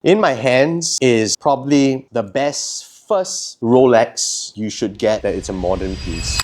In my hands is probably the best first Rolex you should get that it's a modern piece.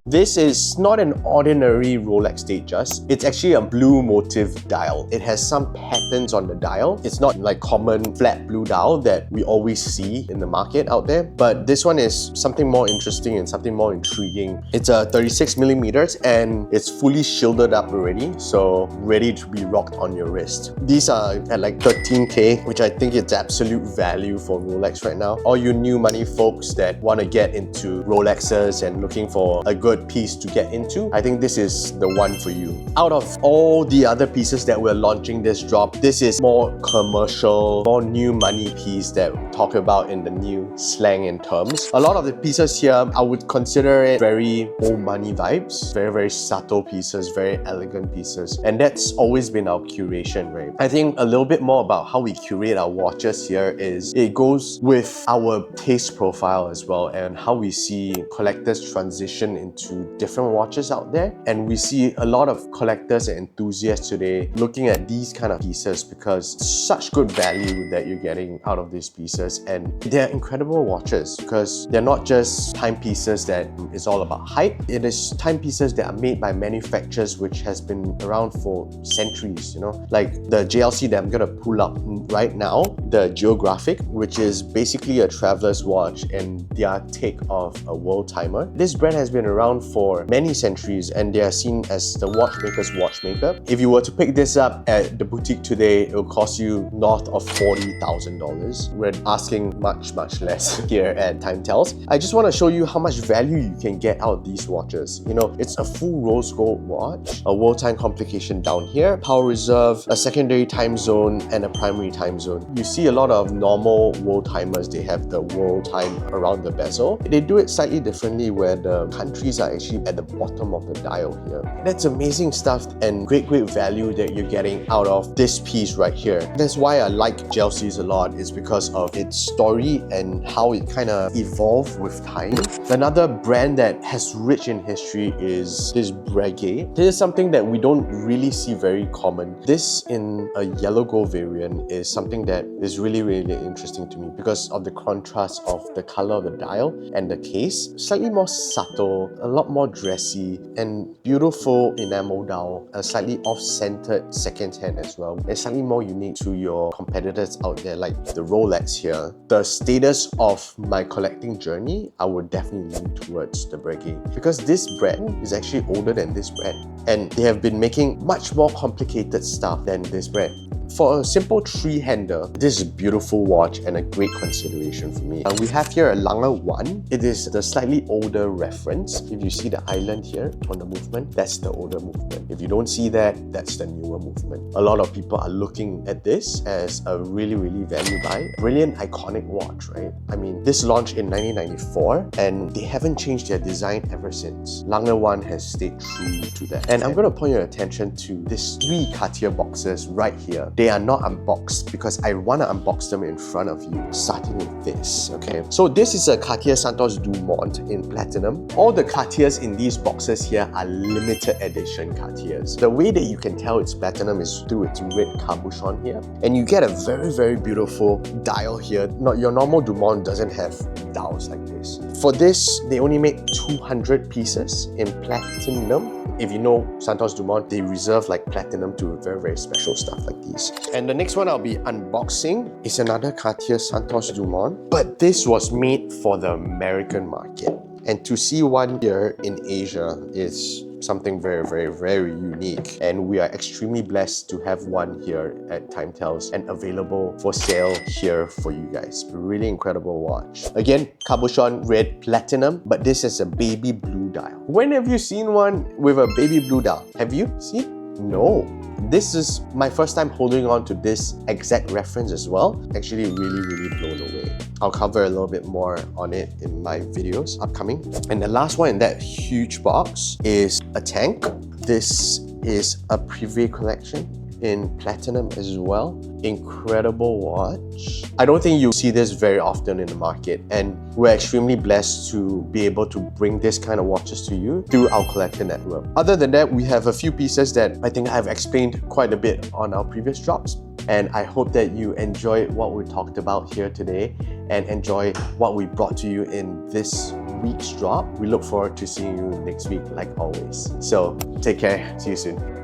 This is not an ordinary Rolex Datejust. It's actually a blue motif dial. It has some patterns on the dial. It's not like common flat blue dial that we always see in the market out there, but this one is something more interesting and something more intriguing. It's a 36 millimeters and it's fully shielded up already, so ready to be rocked on your wrist. These are at like 13K, which I think is absolute value for Rolex right now. All you new money folks that want to get into Rolexes and looking for a good piece to get into, I think this is the one for you. Out of all the other pieces that we're launching this drop, this is more commercial, more new money piece that we talk about in the new slang and terms. A lot of the pieces here, I would consider it very old money vibes, very subtle pieces, very elegant pieces, and that's always been our curation, right? I think a little bit more about how we curate our watches here is it goes with our taste profile as well and how we see collectors transition into different watches out there. And we see a lot of collectors and enthusiasts today looking at these kind of pieces because such good value that you're getting out of these pieces, and they're incredible watches because they're not just timepieces that is all about hype. It is timepieces that are made by manufacturers which has been around for centuries, you know, like the JLC that I'm gonna pull up right now, the Geographic, which is basically a traveler's watch and their take of a world timer. This brand has been around for many centuries and they are seen as the watchmaker's watchmaker. If you were to pick this up at the boutique today, it will cost you north of $40,000. We're asking much less here at TimeTells. I just want to show you how much value you can get out of these watches. You know, it's a full rose gold watch, a world time complication down here, power reserve, a secondary time zone, and a primary time zone. You see a lot of normal world timers, they have the world time around the bezel. They do it slightly differently where the countries are actually at the bottom of the dial here. That's amazing stuff and great value that you're getting out of this piece right here. That's why I like JLCs a lot, is because of its story and how it kind of evolved with time. Another brand that has rich in history is this Breguet. This is something that we don't really see very common. This in a yellow gold variant is something that is really interesting to me because of the contrast of the color of the dial and the case. Slightly more subtle, a lot more dressy, and beautiful enamel dial, a slightly off-centered second hand as well. It's slightly more unique to your competitors out there like the Rolex here. The status of my collecting journey, I would definitely lean towards the Breguet because this brand is actually older than this brand and they have been making much more complicated stuff than this brand. For a simple three-hander, this is a beautiful watch and a great consideration for me. We have here a Lange 1. It is the slightly older reference. If you see the island here on the movement, that's the older movement. If you don't see that, that's the newer movement. A lot of people are looking at this as a really value buy. Brilliant, iconic watch, right? I mean, this launched in 1994 and they haven't changed their design ever since. Lange 1 has stayed true to that. And I'm going to point your attention to these 3 Cartier boxes right here. They are not unboxed because I want to unbox them in front of you, starting with this, okay? So this is a Cartier Santos Dumont in platinum. All the Cartiers in these boxes here are limited edition Cartiers. The way that you can tell it's platinum is through its red cabochon here. And you get a very beautiful dial here. Not your normal Dumont doesn't have dials like this. For this, they only make 200 pieces in platinum. If you know Santos Dumont, they reserve like platinum to very special stuff like these. And the next one I'll be unboxing is another Cartier Santos Dumont, but this was made for the American market. And to see one here in Asia is something very unique, and we are extremely blessed to have one here at TimeTells and available for sale here for you guys. Really incredible watch. Again, cabochon red platinum, but this is a baby blue dial. When have you seen one with a baby blue dial? Have you seen? No. This is my first time holding on to this exact reference as well. Actually really blown away. I'll cover a little bit more on it in my videos upcoming. And the last one in that huge box is a tank. This is a Privé collection. in platinum as well. Incredible watch. I don't think you'll see this very often in the market, and we're extremely blessed to be able to bring this kind of watches to you through our collector network. Other than that, we have a few pieces that I think I've explained quite a bit on our previous drops, and I hope that you enjoyed what we talked about here today and enjoy what we brought to you in this week's drop. We look forward to seeing you next week like always. So take care, see you soon.